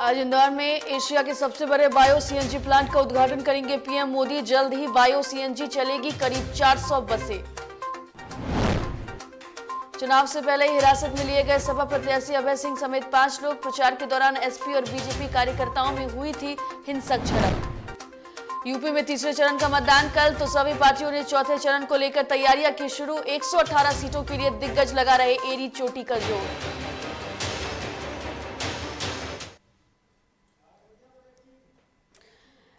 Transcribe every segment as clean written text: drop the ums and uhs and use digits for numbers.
आज इंदौर में एशिया के सबसे बड़े बायो सीएनजी प्लांट का उद्घाटन करेंगे पीएम मोदी। जल्द ही बायो सीएनजी चलेगी करीब 400 बसें। चुनाव से पहले ही हिरासत में लिए गए सपा प्रत्याशी अभय सिंह समेत 5 लोग। प्रचार के दौरान एसपी और बीजेपी कार्यकर्ताओं में हुई थी हिंसक झड़प। यूपी में तीसरे चरण का मतदान कल, तो सभी पार्टियों ने चौथे चरण को लेकर तैयारियां की शुरू। 118 सीटों के लिए दिग्गज लगा रहे एड़ी चोटी का जोर।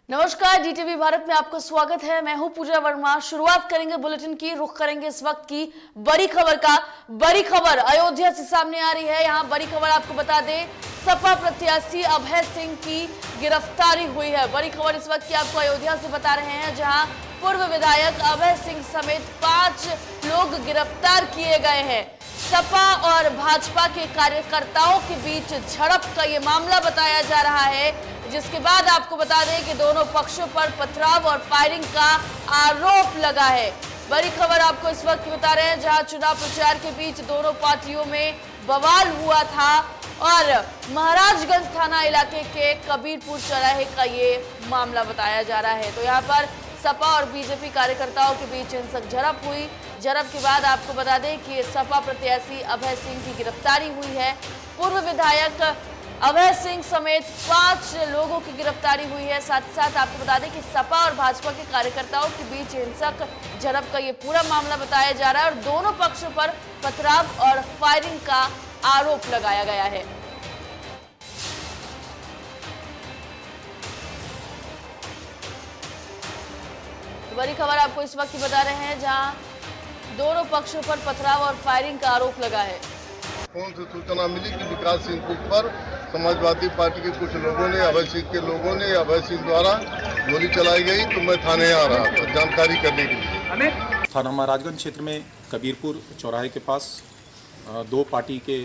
नमस्कार, डीटीवी भारत में आपका स्वागत है। मैं हूं पूजा वर्मा। शुरुआत करेंगे बुलेटिन की, रुख करेंगे इस वक्त की बड़ी खबर का। बड़ी खबर अयोध्या से सामने आ रही है। यहां बड़ी खबर आपको बता दें, सपा प्रत्याशी अभय सिंह की गिरफ्तारी हुई है। बड़ी खबर इस वक्त की आपको अयोध्या से बता रहे हैं, जहां पूर्व विधायक अभय सिंह समेत 5 लोग गिरफ्तार किए गए हैं। सपा और भाजपा के कार्यकर्ताओं के बीच झड़प का ये मामला बताया जा रहा है, जिसके बाद आपको बता दें कि दोनों पक्षों पर पथराव और फायरिंग का आरोप लगा है। बड़ी खबर आपको इस वक्त बता रहे हैं, जहां चुनाव प्रचार के बीच दोनों पार्टियों में बवाल हुआ था और महाराजगंज थाना इलाके के कबीरपुर चौराहे का ये मामला बताया जा रहा है। तो यहाँ पर सपा और बीजेपी कार्यकर्ताओं के बीच हिंसक झड़प हुई। झड़प के बाद आपको बता दें कि सपा प्रत्याशी अभय सिंह की गिरफ्तारी हुई है। पूर्व विधायक अभय सिंह समेत 5 लोगों की गिरफ्तारी हुई है। साथ ही साथ आपको बता दें कि सपा और भाजपा के कार्यकर्ताओं के बीच हिंसक झड़प का ये पूरा मामला बताया जा रहा है और दोनों पक्षों पर पथराव और फायरिंग का आरोप लगाया गया है। तो बड़ी खबर आपको इस वक्त बता रहे हैं, जहां दोनों पक्षों पर पथराव और फायरिंग का आरोप लगा है। फोन से सूचना मिली कि विकास सिंह पर समाजवादी पार्टी के कुछ लोगों ने, अभय सिंह के लोगों ने, अभय सिंह द्वारा गोली चलाई गई। तो मैं थाने आ रहा था जानकारी करने के लिए। थाना महाराजगंज क्षेत्र में कबीरपुर चौराहे के पास दो पार्टी के,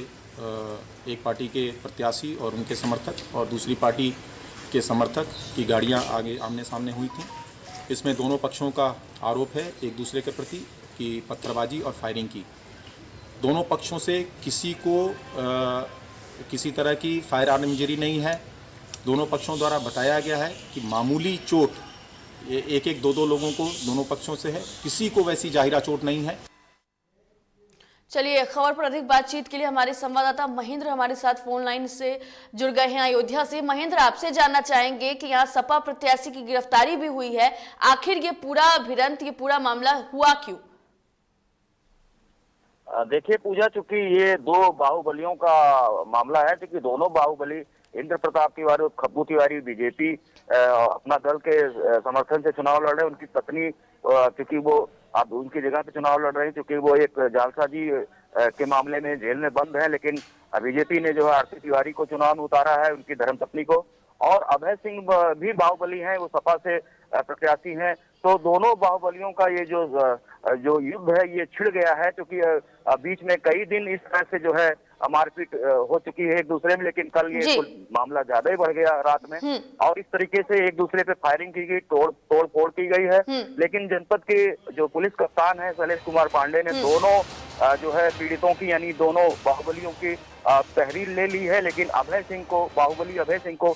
एक पार्टी के प्रत्याशी और उनके समर्थक और दूसरी पार्टी के समर्थक की गाड़ियां आगे आमने सामने हुई थी। इसमें दोनों पक्षों का आरोप है एक दूसरे के प्रति कि पत्थरबाजी और फायरिंग की। दोनों पक्षों से किसी को किसी तरह की फायर आर्म इंजरी नहीं है। दोनों पक्षों द्वारा बताया गया है कि मामूली चोट एक एक दो लोगों को दोनों पक्षों से है, किसी को वैसी जाहिरा चोट नहीं है। चलिए, खबर पर अधिक बातचीत के लिए हमारे संवाददाता महेंद्र हमारे साथ फोन लाइन से जुड़ गए हैं अयोध्या से। महेंद्र, आपसे जानना चाहेंगे कि यहाँ सपा प्रत्याशी की गिरफ्तारी भी हुई है, आखिर ये पूरा भिड़ंत, ये पूरा मामला हुआ क्यों? देखिए पूजा, चूंकि ये दो बाहुबलियों का मामला है, क्योंकि दोनों बाहुबली इंद्र प्रताप तिवारी और खब्बू तिवारी बीजेपी अपना दल के समर्थन से चुनाव लड़ रहे हैं। उनकी पत्नी क्योंकि वो अब उनकी जगह पे चुनाव लड़ रहे हैं, क्योंकि वो एक जालसाजी के मामले में जेल में बंद है। लेकिन बीजेपी ने जो है आरती तिवारी को चुनाव में उतारा है, उनकी धर्मपत्नी को। और अभय सिंह भी बाहुबली हैं, वो सपा से प्रत्याशी हैं। तो दोनों बाहुबलियों का ये जो युद्ध है ये छिड़ गया है, क्योंकि बीच में कई दिन इस तरह से जो है मारपीट हो चुकी है एक दूसरे में। लेकिन कल ये मामला ज्यादा ही बढ़ गया रात में, और इस तरीके से एक दूसरे पे फायरिंग की गई, तोड़ फोड़ की गई है। लेकिन जनपद के जो पुलिस कप्तान है शैलेश कुमार पांडे ने दोनों जो है पीड़ितों की, यानी दोनों बाहुबलियों की तहरीर ले ली है। लेकिन अभय सिंह को, बाहुबली अभय सिंह को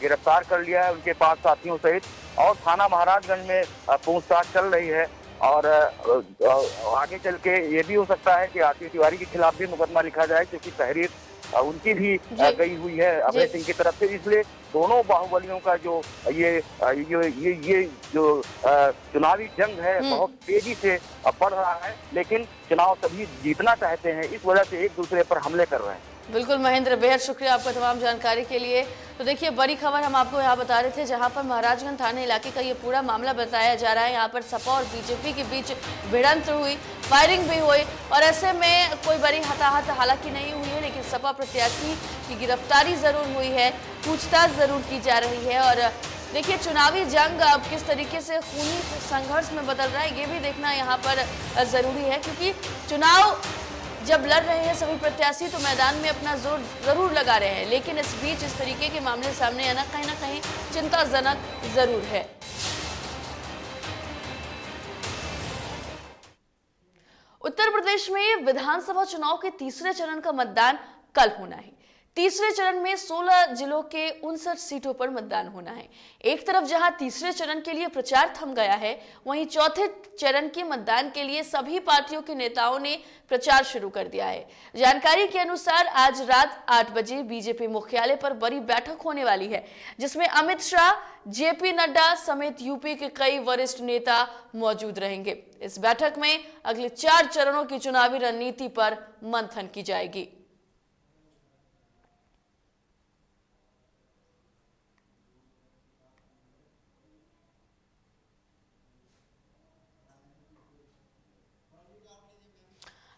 गिरफ्तार कर लिया है, उनके 5 साथियों सहित। और थाना महाराजगंज में पूछताछ चल रही है। और आगे चल के ये भी हो सकता है कि आरती तिवारी के खिलाफ भी मुकदमा लिखा जाए, क्योंकि तहरीर उनकी भी गई हुई है अभय सिंह की तरफ से। इसलिए दोनों बाहुबलियों का जो ये जो चुनावी जंग है बहुत तेजी से बढ़ रहा है। लेकिन चुनाव सभी जीतना चाहते हैं, इस वजह से एक दूसरे पर हमले कर रहे हैं। बिल्कुल महेंद्र, बेहद शुक्रिया आपका तमाम जानकारी के लिए। तो देखिए, बड़ी खबर हम आपको यहाँ बता रहे थे, जहाँ पर महाराजगंज थाने इलाके का ये पूरा मामला बताया जा रहा है। यहाँ पर सपा और बीजेपी के बीच भिड़ंत हुई, फायरिंग भी हुई और ऐसे में कोई बड़ी हताहत हालांकि नहीं हुई है, लेकिन सपा प्रत्याशी की गिरफ्तारी जरूर हुई है, पूछताछ जरूर की जा रही है। और देखिए, चुनावी जंग अब किस तरीके से खूनी संघर्ष में बदल रहा है, ये भी देखना यहाँ पर जरूरी है, क्योंकि चुनाव जब लड़ रहे हैं सभी प्रत्याशी तो मैदान में अपना जोर जरूर लगा रहे हैं। लेकिन इस बीच इस तरीके के मामले सामने आना कहीं ना कहीं चिंताजनक जरूर है। उत्तर प्रदेश में विधानसभा चुनाव के तीसरे चरण का मतदान कल होना है। तीसरे चरण में 16 जिलों के 59 सीटों पर मतदान होना है। एक तरफ जहां तीसरे चरण के लिए प्रचार थम गया है, वहीं चौथे चरण के मतदान के लिए सभी पार्टियों के नेताओं ने प्रचार शुरू कर दिया है। जानकारी के अनुसार आज रात 8 बजे बीजेपी मुख्यालय पर बड़ी बैठक होने वाली है, जिसमें अमित शाह, जेपी नड्डा समेत यूपी के कई वरिष्ठ नेता मौजूद रहेंगे। इस बैठक में अगले 4 चरणों की चुनावी रणनीति पर मंथन की जाएगी।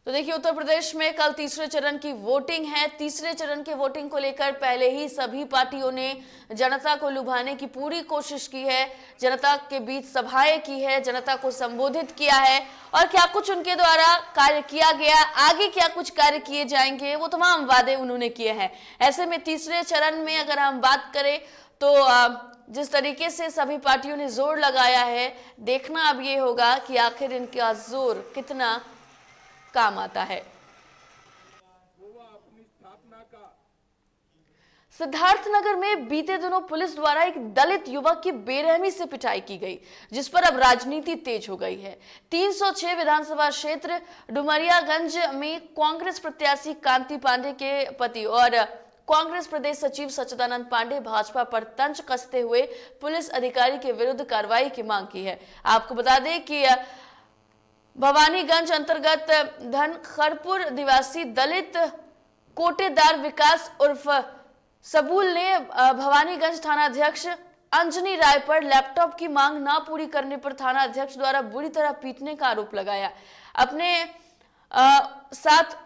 तो देखिए, उत्तर प्रदेश में कल तीसरे चरण की वोटिंग है। तीसरे चरण के वोटिंग को लेकर पहले ही सभी पार्टियों ने जनता को लुभाने की पूरी कोशिश की है, जनता के बीच सभाएं की है, जनता को संबोधित किया है और क्या कुछ उनके द्वारा कार्य किया गया, आगे क्या कुछ कार्य किए जाएंगे, वो तमाम वादे उन्होंने किए हैं। ऐसे में तीसरे चरण में अगर हम बात करें तो जिस तरीके से सभी पार्टियों ने जोर लगाया है, देखना अब ये होगा कि आखिर इनका जोर कितना काम आता है। सिद्धार्थनगर में बीते दिनों पुलिस द्वारा एक दलित युवक की बेरहमी से पिटाई की गई, जिस पर अब राजनीति तेज हो गई है। 306 विधानसभा क्षेत्र डुमरियागंज में कांग्रेस प्रत्याशी कांति पांडे के पति और कांग्रेस प्रदेश सचिव सच्चिदानंद पांडे भाजपा पर तंज कसते हुए पुलिस अधिकारी के विरुद्ध कार्रवाई की मांग की है। आपको बता दें कि भवानीगंज अंतर्गत धनखरपुर निवासी दलित कोटेदार विकास उर्फ सबूल ने भवानीगंज थाना अध्यक्ष अंजनी राय पर लैपटॉप की मांग न पूरी करने पर थाना अध्यक्ष द्वारा बुरी तरह पीटने का आरोप लगाया। अपने साथ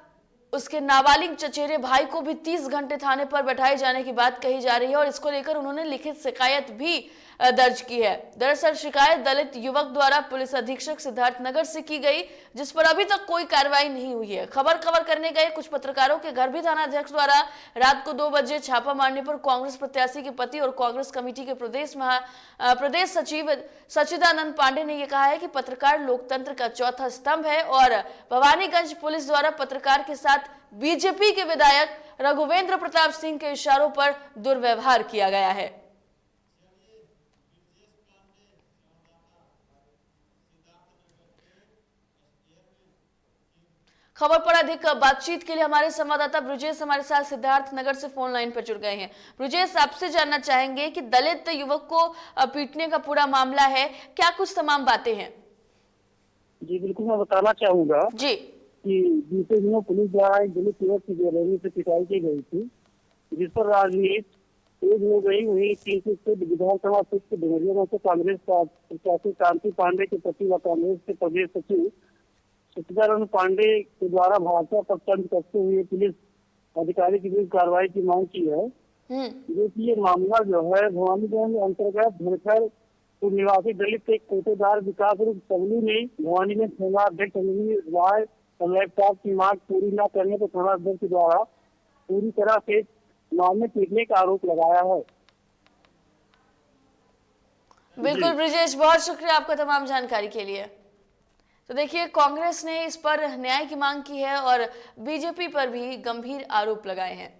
उसके नाबालिग चचेरे भाई को भी 30 घंटे थाने पर बैठाए जाने की बात कही जा रही है और इसको लेकर उन्होंने लिखित शिकायत भी दर्ज की है। दरअसल शिकायत दलित युवक द्वारा पुलिस अधीक्षक सिद्धार्थनगर से की गई, जिस पर अभी तक कोई कार्रवाई नहीं हुई है। खबर कवर करने गए कुछ पत्रकारों के घर भी थाना अध्यक्ष द्वारा रात को 2 बजे छापा मारने पर कांग्रेस प्रत्याशी के पति और कांग्रेस कमेटी के प्रदेश सचिव सच्चिदानंद पांडे ने यह कहा है कि पत्रकार लोकतंत्र का चौथा स्तंभ है और भवानीगंज पुलिस द्वारा पत्रकार के साथ बीजेपी के विधायक रघुवेंद्र प्रताप सिंह के इशारों पर दुर्व्यवहार किया गया है। खबर पर अधिक बातचीत के लिए हमारे संवाददाता ब्रजेश हमारे साथ सिद्धार्थनगर से फोन लाइन पर जुड़ गए हैं। ब्रजेश, आपसे जानना चाहेंगे कि दलित युवक को पीटने का पूरा मामला है, क्या कुछ तमाम बातें हैं? जी बिल्कुल, मैं बताना चाहूंगा जी कि बीते दिनों पुलिस द्वारा एक दलित युवक की बेरहमी से पिटाई की गई थी, जिस पर राजनीति तेज हो गई। वही 306 विधानसभा क्षेत्र डुमरिया से कांग्रेस प्रत्याशी कांति पांडे के पति व कांग्रेस के प्रदेश सचिव सच्चिदानंद पांडे के द्वारा भाजपा पर तंज कसते हुए पुलिस अधिकारी की विरुद्ध कार्रवाई की मांग की है। जो कि ये मामला जो है भवानीगंज अंतर्गत धनखरपुर निवासी दलित एक कोटेदार विकास उर्फ सबलू ने भवानीगंज थाना अध्यक्ष अंजनी राय और लैपटॉप की मांग पूरी न करने पर थाना अध्यक्ष द्वारा पूरी तरह से मामले पीटने का आरोप लगाया है। बिल्कुल ब्रजेश, बहुत शुक्रिया आपका तमाम जानकारी के लिए। तो देखिए, कांग्रेस ने इस पर न्याय की मांग की है और बीजेपी पर भी गंभीर आरोप लगाए हैं।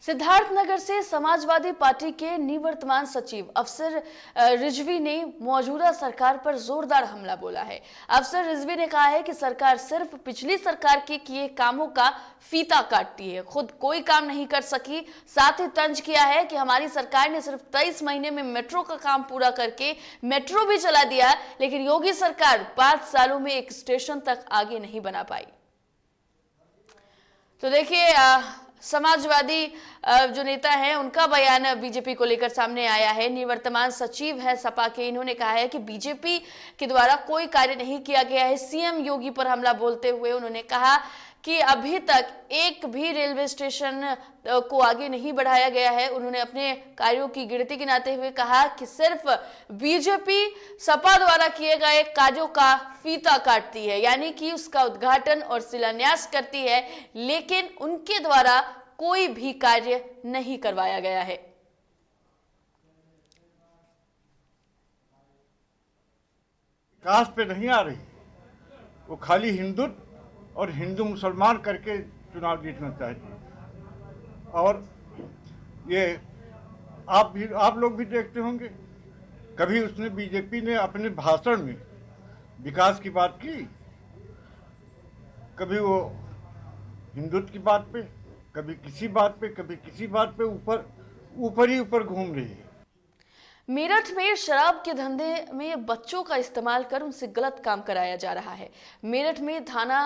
सिद्धार्थनगर से समाजवादी पार्टी के निवर्तमान सचिव अफसर रिजवी ने मौजूदा सरकार पर जोरदार हमला बोला है। अफसर रिजवी ने कहा है कि सरकार सिर्फ पिछली सरकार के किए कामों का फीता काटती है, खुद कोई काम नहीं कर सकी। साथ ही तंज किया है कि हमारी सरकार ने सिर्फ 23 महीने में मेट्रो का काम पूरा करके मेट्रो भी चला दिया, लेकिन योगी सरकार 5 सालों में एक स्टेशन तक आगे नहीं बना पाई। तो देखिए, समाजवादी जो नेता हैं उनका बयान बीजेपी को लेकर सामने आया है। निवर्तमान सचिव है सपा के, इन्होंने कहा है कि बीजेपी के द्वारा कोई कार्य नहीं किया गया है। सीएम योगी पर हमला बोलते हुए उन्होंने कहा कि अभी तक एक भी रेलवे स्टेशन को आगे नहीं बढ़ाया गया है। उन्होंने अपने कार्यों की गिनती गिनाते हुए कहा कि सिर्फ बीजेपी सपा द्वारा किए गए कार्यों का फीता काटती है, यानी कि उसका उद्घाटन और शिलान्यास करती है, लेकिन उनके द्वारा कोई भी कार्य नहीं करवाया गया है। विकास पे नहीं आ रही, वो खाली हिंदुत्व और हिंदू मुसलमान करके चुनाव जीतना चाहती है। और ये आप लोग भी देखते होंगे, कभी उसने बीजेपी ने अपने भाषण में विकास की बात की, कभी वो हिंदुत्व की बात पे, कभी किसी बात पे, कभी किसी बात पे ऊपर ही ऊपर घूम रही है। मेरठ में शराब के धंधे में बच्चों का इस्तेमाल कर उनसे गलत काम कराया जा रहा है। मेरठ में थाना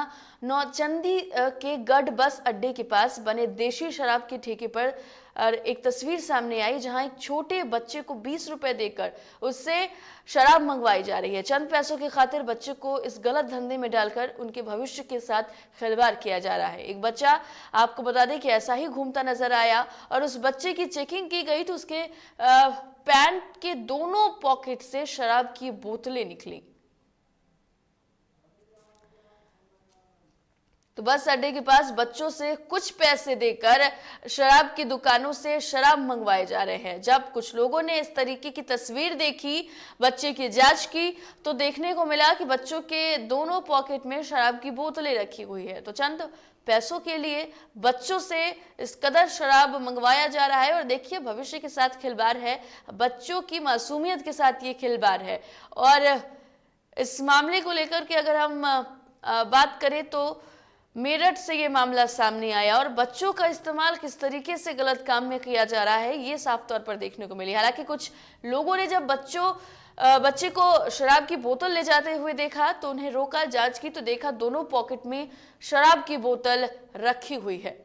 नौचंदी के गढ़ बस अड्डे के पास बने देशी शराब के ठेके पर एक तस्वीर सामने आई, जहां एक छोटे बच्चे को 20 रुपए देकर उससे शराब मंगवाई जा रही है। चंद पैसों की खातिर बच्चे को इस गलत धंधे में डालकर उनके भविष्य के साथ खिलवाड़ किया जा रहा है। एक बच्चा, आपको बता दें कि ऐसा ही घूमता नजर आया और उस बच्चे की चेकिंग की गई तो उसके पैंट के दोनों पॉकेट से शराब की बोतलें निकली। तो बस अड्डे के पास बच्चों से कुछ पैसे देकर शराब की दुकानों से शराब मंगवाए जा रहे हैं। जब कुछ लोगों ने इस तरीके की तस्वीर देखी, बच्चे की जांच की, तो देखने को मिला कि बच्चों के दोनों पॉकेट में शराब की बोतलें रखी हुई है। तो चंद पैसों के लिए बच्चों से इस कदर शराब मंगवाया जा रहा है और देखिए, भविष्य के साथ खिलवाड़ है, बच्चों की मासूमियत के साथ ये खिलवाड़ है। और इस मामले को लेकर के अगर हम बात करें तो मेरठ से ये मामला सामने आया और बच्चों का इस्तेमाल किस तरीके से गलत काम में किया जा रहा है, ये साफ तौर पर देखने को मिली। हालांकि कुछ लोगों ने जब बच्चे को शराब की बोतल ले जाते हुए देखा तो उन्हें रोका, जांच की तो देखा दोनों पॉकेट में शराब की बोतल रखी हुई है।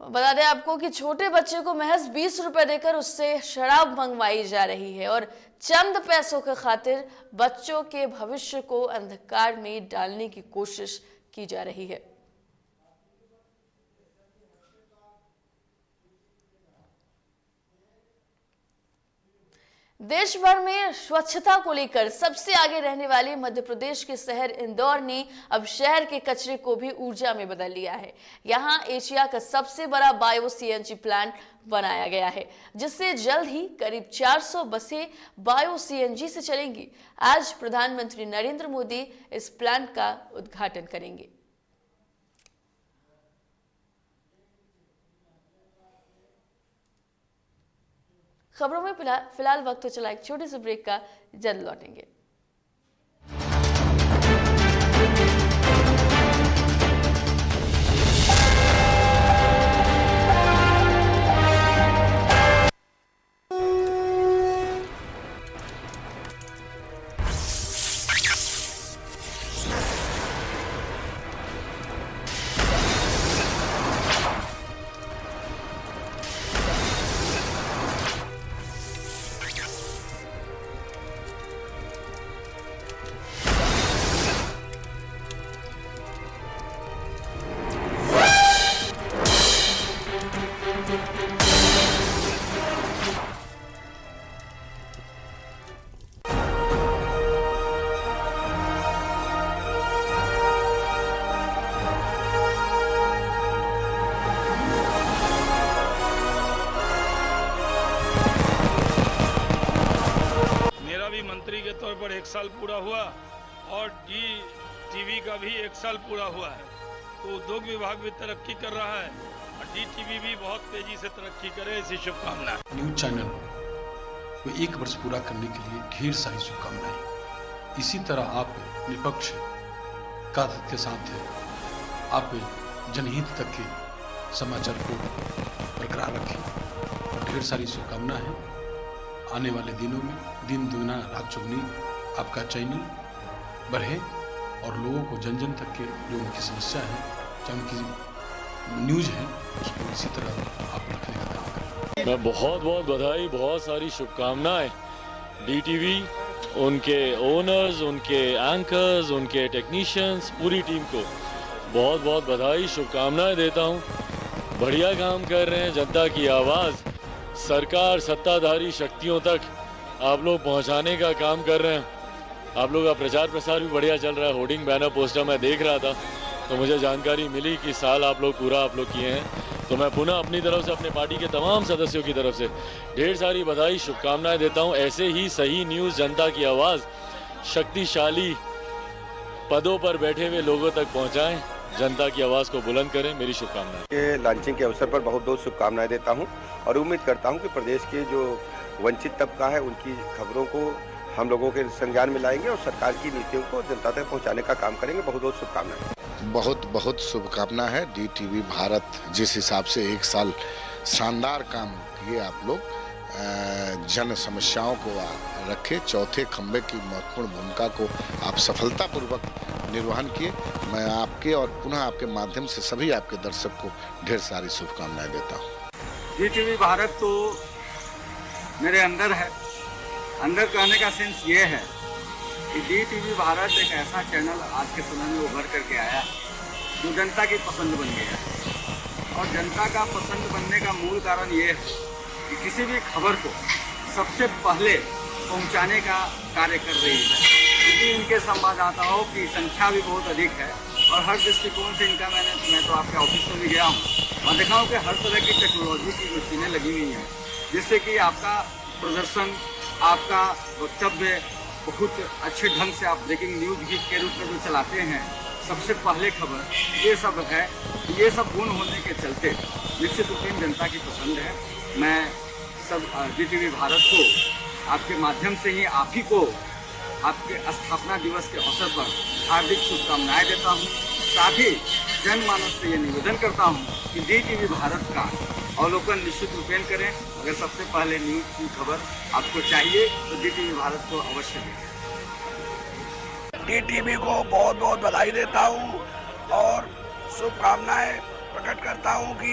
बता दें आपको कि छोटे बच्चे को महज 20 रुपए देकर उससे शराब मंगवाई जा रही है और चंद पैसों के खातिर बच्चों के भविष्य को अंधकार में डालने की कोशिश की जा रही है। देश भर में स्वच्छता को लेकर सबसे आगे रहने वाले मध्य प्रदेश के शहर इंदौर ने अब शहर के कचरे को भी ऊर्जा में बदल लिया है। यहां एशिया का सबसे बड़ा बायो सीएनजी प्लांट बनाया गया है, जिससे जल्द ही करीब 400 बसें बायो सीएनजी से चलेंगी। आज प्रधानमंत्री नरेंद्र मोदी इस प्लांट का उद्घाटन करेंगे। खबरों में फिलहाल वक्त तो चला एक छोटे से ब्रेक का, जल्द लौटेंगे। मंत्री के तौर पर 1 साल पूरा हुआ और DTV का भी 1 साल पूरा हुआ है, तो उद्योग विभाग भी तरक्की कर रहा है और DTV भी बहुत तेजी से तरक्की करे, ऐसी शुभकामनाएं। न्यूज चैनल को 1 वर्ष पूरा करने के लिए ढेर सारी शुभकामनाएं। इसी तरह आप निष्पक्ष का के साथ आप जनहित तक के समाचार को बरकरार रखें और ढेर सारी शुभकामनाएं हैं। आने वाले दिनों में दिन दुगना रात चौगुनी आपका चैनल बढ़े और लोगों को जन जन तक के जो उनकी समस्या है, चाहे उनकी न्यूज है, उसको इसी तरह आप रखने का काम करें। मैं बहुत बहुत बधाई, बहुत सारी शुभकामनाएं DTV, उनके ओनर्स, उनके एंकर्स, उनके टेक्नीशियंस, पूरी टीम को बहुत बहुत बधाई, शुभकामनाएं देता हूं। बढ़िया काम कर रहे हैं, जनता की आवाज़ सरकार सत्ताधारी शक्तियों तक आप लोग पहुंचाने का काम कर रहे हैं। आप लोग का प्रचार प्रसार भी बढ़िया चल रहा है। होर्डिंग, बैनर, पोस्टर मैं देख रहा था, तो मुझे जानकारी मिली कि साल आप लोग किए हैं। तो मैं पुनः अपनी तरफ से, अपने पार्टी के तमाम सदस्यों की तरफ से ढेर सारी बधाई, शुभकामनाएं देता हूं। ऐसे ही सही न्यूज़, जनता की आवाज़ शक्तिशाली पदों पर बैठे हुए लोगों तक पहुंचाएं, जनता की आवाज़ को बुलंद करें। मेरी शुभकामनाएं। के लॉन्चिंग के अवसर पर बहुत बहुत शुभकामनाएं देता हूं और उम्मीद करता हूं कि प्रदेश के जो वंचित तबका है उनकी खबरों को हम लोगों के संज्ञान में लाएंगे और सरकार की नीतियों को जनता तक पहुंचाने का काम करेंगे। बहुत बहुत शुभकामनाएं। बहुत बहुत शुभकामना है। DTV भारत जिस हिसाब से एक साल शानदार काम किए आप लोग, जन समस्याओं को रखे, चौथे खंबे की महत्वपूर्ण भूमिका को आप सफलतापूर्वक निर्वहन किए। मैं आपके और पुनः आपके माध्यम से सभी आपके दर्शक को ढेर सारी शुभकामनाएं देता हूँ। DTV भारत तो मेरे अंदर है। अंदर कहने का सेंस ये है कि DTV भारत एक ऐसा चैनल आज के समय में उभर करके आया जो जनता की पसंद बन गया है। और जनता का पसंद बनने का मूल कारण ये है कि किसी भी खबर को सबसे पहले पहुंचाने का कार्य कर रही है, क्योंकि इनके संवाददाताओं की संख्या भी बहुत अधिक है। और हर दृष्टिकोण से इनका मैं तो आपके ऑफिस में भी गया हूँ और देखा हूँ कि हर तरह की टेक्नोलॉजी की मशीनें लगी हुई हैं, जिससे कि आपका प्रदर्शन, आपका वक्तव्य बहुत अच्छे ढंग से आप ब्रेकिंग न्यूज के रूप में जो चलाते हैं, सबसे पहले खबर, ये सब है। ये सब गुण होने के चलते निश्चित रूप में जनता की पसंद है। मैं सब DTV भारत को आपके माध्यम से ही आप ही को आपके स्थापना दिवस के अवसर पर हार्दिक शुभकामनाएं देता हूं। साथ ही जनमानस से ये निवेदन करता हूं कि DTV भारत का अवलोकन निश्चित रूपेण करें। अगर सबसे पहले न्यूज़ की खबर आपको चाहिए तो DTV भारत को अवश्य देखें। DTV को बहुत बहुत बधाई देता हूँ और शुभकामनाएं प्रकट करता हूँ कि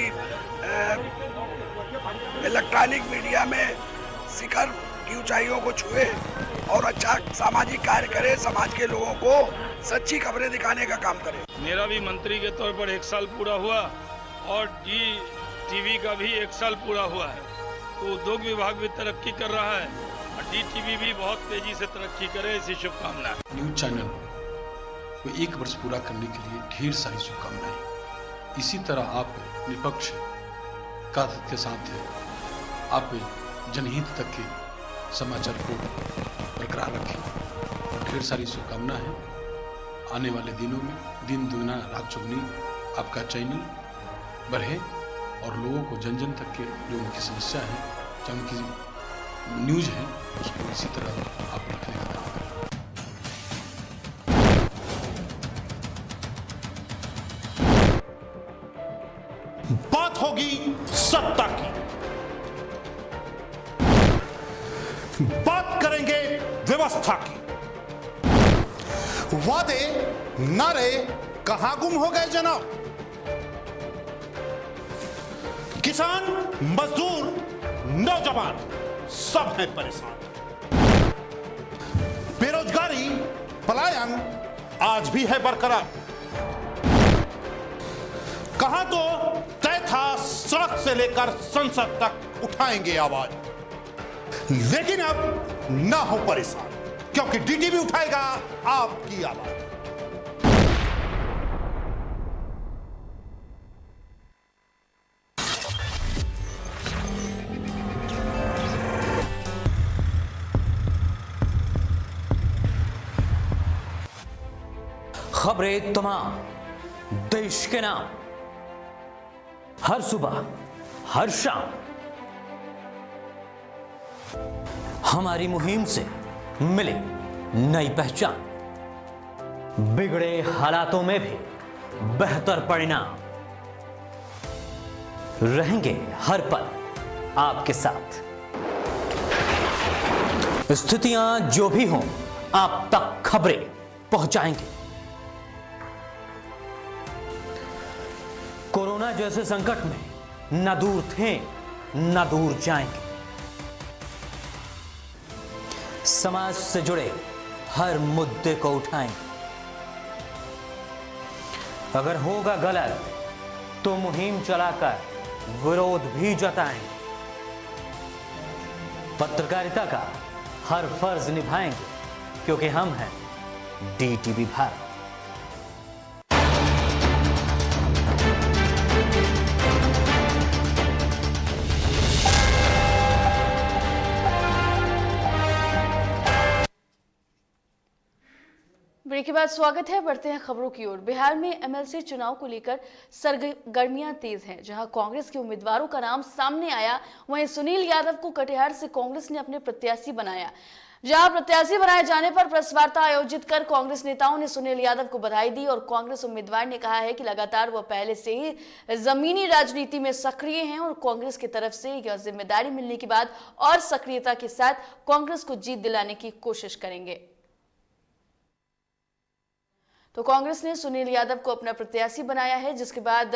इलेक्ट्रॉनिक मीडिया में शिखर की ऊंचाइयों को छुए और अच्छा सामाजिक कार्य करे, समाज के लोगों को सच्ची खबरें दिखाने का काम करे। मेरा भी मंत्री के तौर पर 1 साल पूरा हुआ और DTV का भी 1 साल पूरा हुआ है। तो उद्योग विभाग भी तरक्की कर रहा है और DTV भी बहुत तेजी से तरक्की करे, ऐसी शुभकामनाएं। न्यूज चैनल को 1 वर्ष पूरा करने के लिए ढेर सारी शुभकामनाएं। इसी तरह आप निपक्ष का के साथ आप जनहित तक के समाचार को बरकरार रखें। ढेर सारी शुभकामना है। आने वाले दिनों में दिन दुगना रात चौगुनी आपका चैनल बढ़े और लोगों को जन जन तक के जो उनकी समस्या है, जो उनकी न्यूज़ है, उसको इसी तरह आप रखने का काम करें। बात होगी सत्ता की, बात करेंगे व्यवस्था की। वादे नारे कहां गुम हो गए जनाब? किसान, मजदूर, नौजवान सब हैं परेशान। बेरोजगारी, पलायन आज भी है बरकरार। कहां तो तय था सड़क से लेकर संसद तक उठाएंगे आवाज, लेकिन अब ना हो परेशान, क्योंकि DTV उठाएगा आपकी आवाज। खबरें तमाम, देश के नाम, हर सुबह हर शाम हमारी मुहिम से मिले नई पहचान। बिगड़े हालातों में भी बेहतर परिणाम, रहेंगे हर पल आपके साथ। स्थितियां जो भी हों, आप तक खबरें पहुंचाएंगे। कोरोना जैसे संकट में न दूर थे न दूर जाएंगे। समाज से जुड़े हर मुद्दे को उठाएंगे। अगर होगा गलत तो मुहिम चलाकर विरोध भी जताएंगे। पत्रकारिता का हर फर्ज निभाएंगे, क्योंकि हम हैं DTV भारत। ब्रेक के बाद स्वागत है। बढ़ते हैं खबरों की ओर। बिहार में एमएलसी चुनाव को लेकर सरगर्मियां तेज हैं। जहां कांग्रेस के उम्मीदवारों का नाम सामने आया, वहीं सुनील यादव को कटिहार से कांग्रेस ने अपने प्रत्याशी बनाया। जहां प्रत्याशी बनाए जाने पर प्रेस वार्ता आयोजित कर कांग्रेस नेताओं ने सुनील यादव को बधाई दी और कांग्रेस उम्मीदवार ने कहा है कि लगातार वह पहले से ही जमीनी राजनीति में सक्रिय हैं और कांग्रेस की तरफ से यह जिम्मेदारी मिलने के बाद और सक्रियता के साथ कांग्रेस को जीत दिलाने की कोशिश करेंगे। तो कांग्रेस ने सुनील यादव को अपना प्रत्याशी बनाया है, जिसके बाद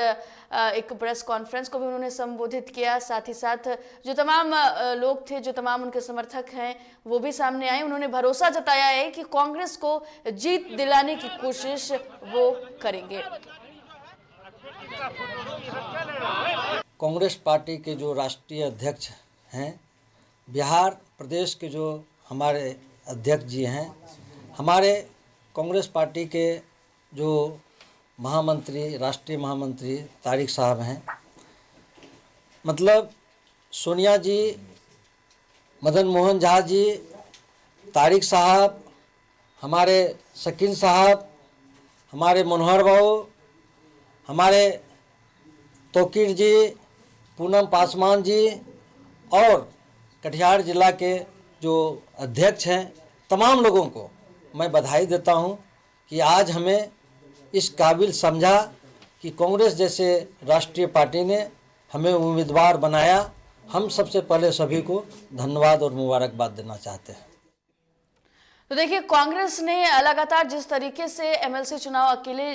एक प्रेस कॉन्फ्रेंस को भी उन्होंने संबोधित किया। साथ ही साथ जो तमाम लोग थे, जो तमाम उनके समर्थक हैं, वो भी सामने आए। उन्होंने भरोसा जताया है कि कांग्रेस को जीत दिलाने की कोशिश वो करेंगे। कांग्रेस पार्टी के जो राष्ट्रीय अध्यक्ष हैं, बिहार प्रदेश के जो हमारे अध्यक्ष जी हैं, हमारे कांग्रेस पार्टी के जो महामंत्री, राष्ट्रीय महामंत्री तारिक साहब हैं, मतलब सोनिया जी, मदन मोहन झा जी, तारिक साहब, हमारे शकील साहब, हमारे मनोहर बाबू, हमारे तोकीर जी, पूनम पासवान जी और कटिहार जिला के जो अध्यक्ष हैं, तमाम लोगों को मैं बधाई देता हूं कि आज हमें इस काबिल समझा कि कांग्रेस जैसे राष्ट्रीय पार्टी ने हमें उम्मीदवार बनाया। हम सबसे पहले सभी को धन्यवाद और मुबारकबाद देना चाहते हैं। तो देखिए, कांग्रेस ने लगातार जिस तरीके से एमएलसी चुनाव अकेले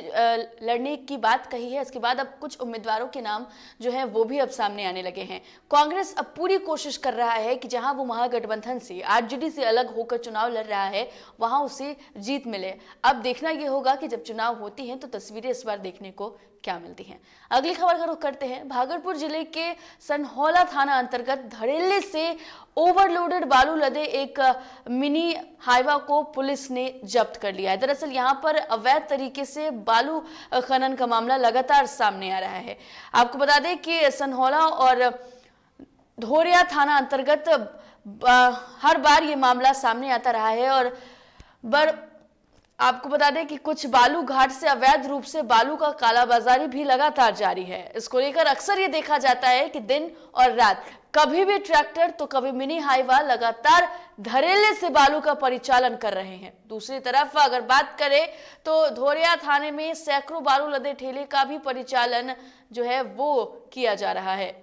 लड़ने की बात कही है, इसके बाद अब कुछ उम्मीदवारों के नाम जो है वो भी अब सामने आने लगे हैं। कांग्रेस अब पूरी कोशिश कर रहा है कि जहां वो महागठबंधन से, आरजेडी से अलग होकर चुनाव लड़ रहा है, वहां उसे जीत मिले। अब देखना यह होगा कि जब चुनाव होती हैं तो तस्वीरें इस बार देखने को क्या मिलती हैं। अगली खबर का रुख करते हैं। भागलपुर जिले के सनहौला थाना अंतर्गत धड़ेले से ओवरलोडेड बालू लदे एक मिनी हाईवा को पुलिस ने जब्त कर लिया है। दरअसल यहां पर अवैध तरीके से बालू खनन का मामला लगातार सामने आ रहा है। आपको बता दें कि सनहौला और धोरिया थाना अंतर्गत हर बार ये मामला सामने आता रहा है और आपको बता दें कि कुछ बालू घाट से अवैध रूप से बालू का कालाबाजारी भी लगातार जारी है। इसको लेकर अक्सर ये देखा जाता है कि दिन और रात कभी भी ट्रैक्टर तो कभी मिनी हाईवा लगातार धड़ेले से बालू का परिचालन कर रहे हैं। दूसरी तरफ अगर बात करें तो धोरिया थाने में सैकड़ों बालू लदे ठेले का भी परिचालन जो है वो किया जा रहा है।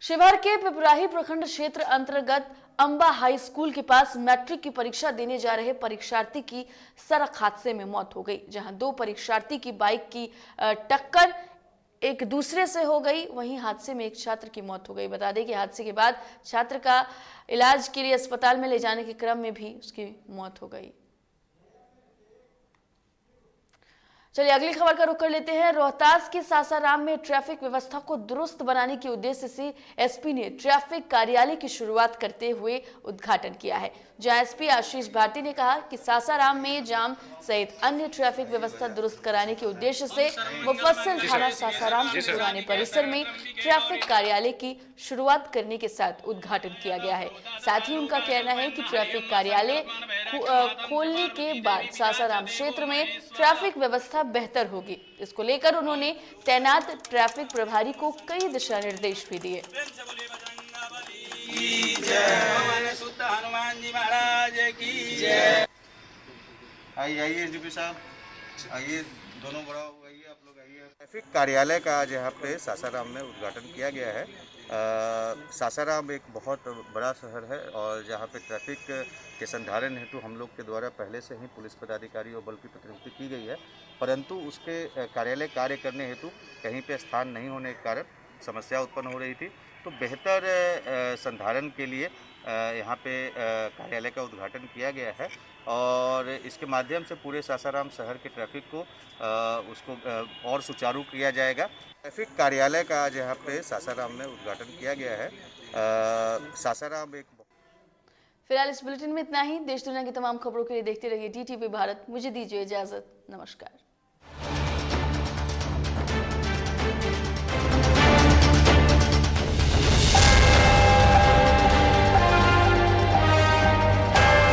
शिवहर के पिपराही प्रखंड क्षेत्र अंतर्गत अंबा हाई स्कूल के पास मैट्रिक की परीक्षा देने जा रहे परीक्षार्थी की सड़क हादसे में मौत हो गई, जहां दो परीक्षार्थी की बाइक की टक्कर एक दूसरे से हो गई। वहीं हादसे में एक छात्र की मौत हो गई। बता दें कि हादसे के बाद छात्र का इलाज के लिए अस्पताल में ले जाने के क्रम में भी उसकी मौत हो गई। चलिए अगली खबर का रुख कर लेते हैं। रोहतास के सासाराम में ट्रैफिक व्यवस्था को दुरुस्त बनाने के उद्देश्य से एसपी ने ट्रैफिक कार्यालय की शुरुआत करते हुए उद्घाटन किया है, जहां एसपी आशीष भारती ने कहा कि सासाराम में जाम सहित अन्य ट्रैफिक व्यवस्था दुरुस्त कराने के उद्देश्य से मुफस्सिल थाना सासाराम के पुराने परिसर में ट्रैफिक कार्यालय की शुरुआत करने के साथ उद्घाटन किया गया है। साथ ही उनका कहना है कि ट्रैफिक कार्यालय खोलने के बाद सासाराम क्षेत्र में ट्रैफिक व्यवस्था बेहतर होगी। इसको लेकर उन्होंने तैनात ट्रैफिक प्रभारी को कई दिशा निर्देश भी दिए। आइए एसडीपी साहब, आइए दोनों बड़ा आइए, आप लोग आइए। ट्रैफिक कार्यालय का आज यहाँ पे सासाराम में उद्घाटन किया गया है। सासाराम एक बहुत बड़ा शहर है और जहाँ पे ट्रैफिक के संधारण हेतु हम लोग के द्वारा पहले से ही पुलिस पदाधिकारी और बल की प्रतिनियुक्ति की गई है, परंतु उसके कार्यालय कार्य करने हेतु कहीं पे स्थान नहीं होने के कारण समस्या उत्पन्न हो रही थी। तो बेहतर संधारण के लिए यहाँ पे कार्यालय का उद्घाटन किया गया है और इसके माध्यम से पूरे सासाराम शहर के ट्रैफिक को उसको और सुचारू किया जाएगा। ट्रैफिक कार्यालय का आज यहाँ पे सासाराम में उद्घाटन किया गया है। सासाराम एक फिलहाल इस बुलेटिन में इतना ही। देश दुनिया की तमाम खबरों के लिए देखते रहिए DTV भारत। मुझे दीजिए इजाजत। नमस्कार।